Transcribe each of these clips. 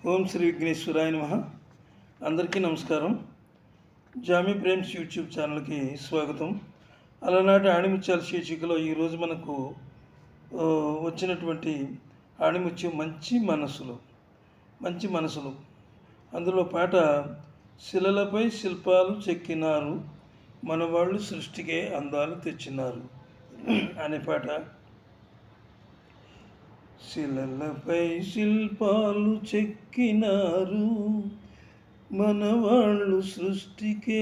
ఓం శ్రీ విఘ్నేశ్వరాయ నమః. అందరికీ నమస్కారం. జామీ ప్రేమ్స్ యూట్యూబ్ ఛానల్కి స్వాగతం. అలనాటి ఆణిముత్యాల శీర్షికలో ఈరోజు మనకు వచ్చినటువంటి ఆణిముత్యం మంచి మనసులు. అందులో పాట శిలలపై శిల్పాలు చెక్కినారు, మనవాళ్ళు సృష్టికే అందాలు తెచ్చినారు అనే పాట. శిలలపై శిల్పాలు చెక్కినారు, మనవాళ్ళు సృష్టికే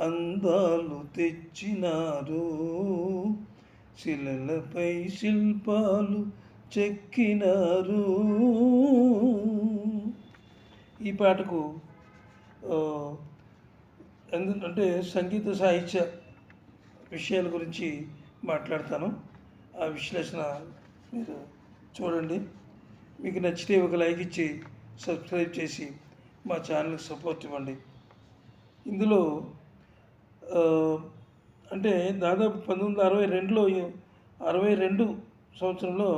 అందాలు తెచ్చినారు. శిలలపై శిల్పాలు చెక్కినారు. ఈ పాటకు ఎందుకంటే సంగీత సాహిత్య విషయాల గురించి మాట్లాడతాను. ఆ విశ్లేషణ మీరు చూడండి. మీకు నచ్చితే ఒక లైక్ ఇచ్చి సబ్స్క్రైబ్ చేసి మా ఛానల్కి సపోర్ట్ ఇవ్వండి. ఇందులో అంటే దాదాపు 1962 సంవత్సరంలో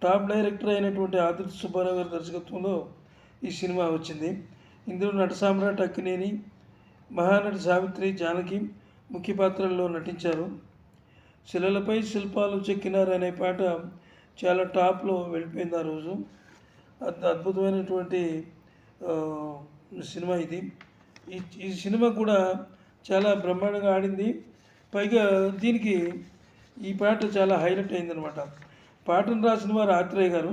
టాప్ డైరెక్టర్ అయినటువంటి ఆదిత్య సుబ్బారావు గారి దర్శకత్వంలో ఈ సినిమా వచ్చింది. ఇందులో నట సామ్రాట్ అక్కినేని, మహానటి సావిత్రి, జానకి ముఖ్య పాత్రల్లో నటించారు. శిలలపై శిల్పాలు చెక్కినారు అనే పాట చాలా టాప్లో వెళ్ళిపోయింది ఆ రోజు. అద్భుతమైనటువంటి సినిమా ఇది. ఈ సినిమా కూడా చాలా బ్రహ్మాండంగా ఆడింది. పైగా దీనికి ఈ పాట చాలా హైలైట్ అయిందనమాట. పాటను రాసిన వారు ఆత్రేయ గారు.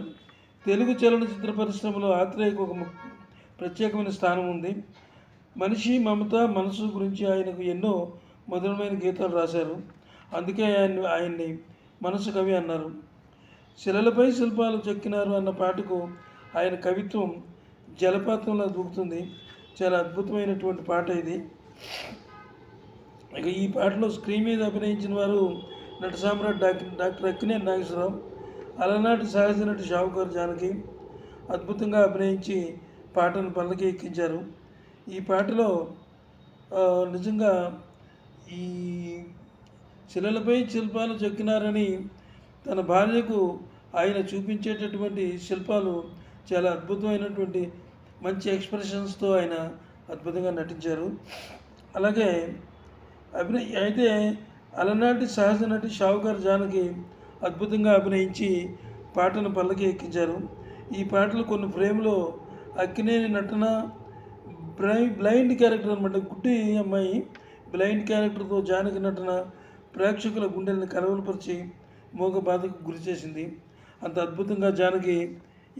తెలుగు చలనచిత్ర పరిశ్రమలో ఆత్రేయకు ఒక ప్రత్యేకమైన స్థానం ఉంది. మనిషి, మమత, మనసు గురించి ఆయనకు ఎన్నో మధురమైన గీతాలు రాశారు. అందుకే ఆయన్ని మనసు కవి అన్నారు. శిలలపై శిల్పాలు చెక్కినారు అన్న పాటకు ఆయన కవిత్వం జలపాతంలో దూకుతుంది. చాలా అద్భుతమైనటువంటి పాట ఇది. ఇక ఈ పాటలో స్క్రీన్ మీద అభినయించిన వారు నట సామ్రాట్ డాక్టర్ అక్కినేని నాగేశ్వరరావు, అలనాటి సహజ నటి షావుకారు జానకి అద్భుతంగా అభినయించి పాటను పల్లకి ఎక్కించారు. ఈ పాటలో నిజంగా ఈ శిలలపై శిల్పాలు చెక్కినారని తన భార్యకు ఆయన చూపించేటటువంటి శిల్పాలు చాలా అద్భుతమైనటువంటి మంచి ఎక్స్ప్రెషన్స్తో ఆయన అద్భుతంగా నటించారు. అలాగే అయితే అలనాటి సహజ నటి షావుకారు జానకి అద్భుతంగా అభినయించి పాటను పల్లకి ఎక్కించారు. ఈ పాటలు కొన్ని ఫ్రేమ్లో అక్కినేని నటన బ్లైండ్ క్యారెక్టర్ అనమాట. గుడ్డి అమ్మాయి బ్లైండ్ క్యారెక్టర్తో జానకి నటన ప్రేక్షకుల గుండెల్ని కలవరపరిచి మోగ బాధకు గురి చేసింది. అంత అద్భుతంగా జానకి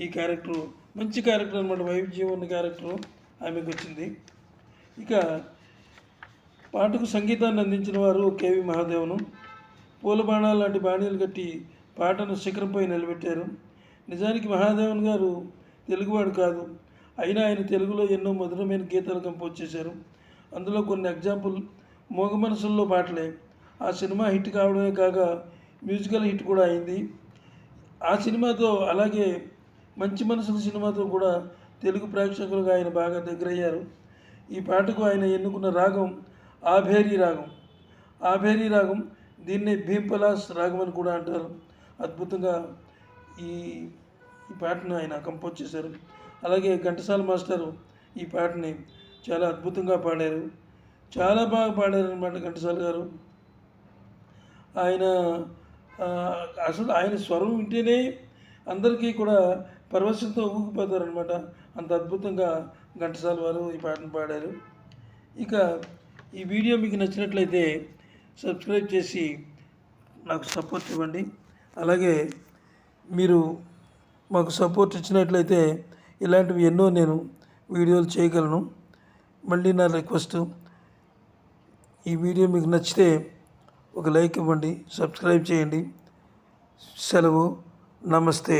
ఈ క్యారెక్టరు మంచి క్యారెక్టర్ అనమాట, వైవిధ్యం ఉన్న క్యారెక్టరు ఆమెకు వచ్చింది. ఇక పాటకు సంగీతాన్ని అందించిన వారు కేవి మహాదేవను. పూల బాణాలు లాంటి బాణీలు కట్టి పాటను శిఖరంపై నిలబెట్టారు. నిజానికి మహాదేవన్ గారు తెలుగువాడు కాదు, అయినా ఆయన తెలుగులో ఎన్నో మధురమైన గీతాలు కంపోజ్ చేశారు. అందులో కొన్ని ఎగ్జాంపుల్ మోగ మనసుల్లో పాటలే. ఆ సినిమా హిట్ కావడమే కాక మ్యూజికల్ హిట్ కూడా అయింది. ఆ సినిమాతో అలాగే మంచి మనసుల సినిమాతో కూడా తెలుగు ప్రేక్షకులుగా ఆయన బాగా దగ్గరయ్యారు. ఈ పాటకు ఆయన ఎన్నుకున్న రాగం ఆభేరీ రాగం. దీన్నే భీంపలాస్ రాగం అని కూడా అంటారు. అద్భుతంగా ఈ పాటను ఆయన కంపోజ్ చేశారు. అలాగే ఘంటసాల మాస్టరు ఈ పాటని చాలా అద్భుతంగా పాడారు. చాలా బాగా పాడారు అన్నమాట ఘంటసాల గారు. ఆయన స్వరం వింటేనే అందరికీ కూడా పరవశంతో ఊగిపోతారనమాట. అంత అద్భుతంగా ఘంటసాల వారు ఈ పాటను పాడారు. ఇక ఈ వీడియో మీకు నచ్చినట్లయితే సబ్స్క్రైబ్ చేసి నాకు సపోర్ట్ ఇవ్వండి. అలాగే మీరు మాకు సపోర్ట్ ఇచ్చినట్లయితే ఇలాంటివి ఎన్నో నేను వీడియోలు చేయగలను. మళ్ళీ నా రిక్వెస్ట్, ఈ వీడియో మీకు నచ్చితే ఒక లైక్ ఇవ్వండి, సబ్స్క్రైబ్ చేయండి. సెలవు. నమస్తే.